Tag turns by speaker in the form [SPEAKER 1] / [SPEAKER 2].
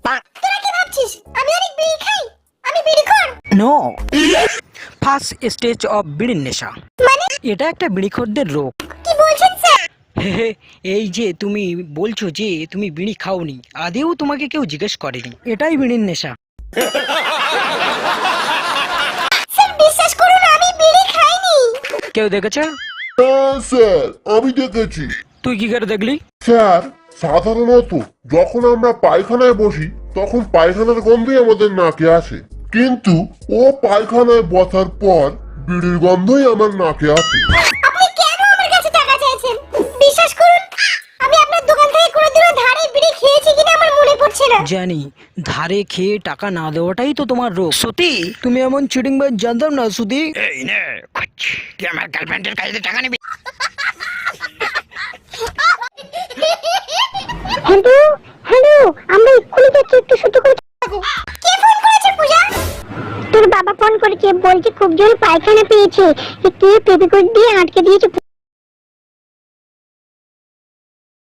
[SPEAKER 1] তোরা কি ভাবছিস আমি অনেক বিড়ি খাই? আমি বিড়িখোর?
[SPEAKER 2] নো, ফার্স্ট স্টেজ অফ বিড়ির নেশা।
[SPEAKER 1] মানে
[SPEAKER 2] এটা একটা বিড়িখোরদের রোগ।
[SPEAKER 1] কি বলছেন স্যার?
[SPEAKER 2] হে, এই যে তুমি বলছো যে তুমি বিড়ি খাওনি, আদেও তোমাকে কেউ জিজ্ঞেস করেনি, এটাই বিড়ির নেশা।
[SPEAKER 1] স্যার বিশ্বাস করুন আমি বিড়ি খাইনি।
[SPEAKER 2] কেউ দেখেছে?
[SPEAKER 3] হ্যাঁ স্যার, আমি দেখেছি।
[SPEAKER 2] তুই কি করে দেখলি?
[SPEAKER 3] স্যার, সাধারণত যখন আমরা পায়খানায় বসি তখন পায়খানার গন্ধই আমাদের নাকে আসে, কিন্তু ও পায়খানায় বসার পর বিড়ির গন্ধই আমার নাকে আসে।
[SPEAKER 1] আপনি কেন আমার কাছে টাকা চাইছেন? বিশ্বাস করুন আমি আপনার দোকান থেকে কোনোদিনও ধারে বিড়ি খেয়েছি কিনা আমার মনে পড়ছে না।
[SPEAKER 2] জানি, ধারে খেয়ে টাকা না দেওয়াটাই তো তোমার রোগ। সত্যি তুমি এমন চিটিং বাজ জানতাম না সুদি। এই নে, তুই আমার গার্লফ্রেন্ডের কাছে টাকা নিবি?
[SPEAKER 1] হ্যালো হ্যালো, আমরা এক্ষুনি যাচ্ছি, একটু সহ্য করে থাকো। কে ফোন করেছে পূজা? তোর বাবা ফোন করেছে, বলছে খুব জোরে পায়খানা পেয়েছে, কে পেপিকোট দিয়ে আটকে দিয়েছে।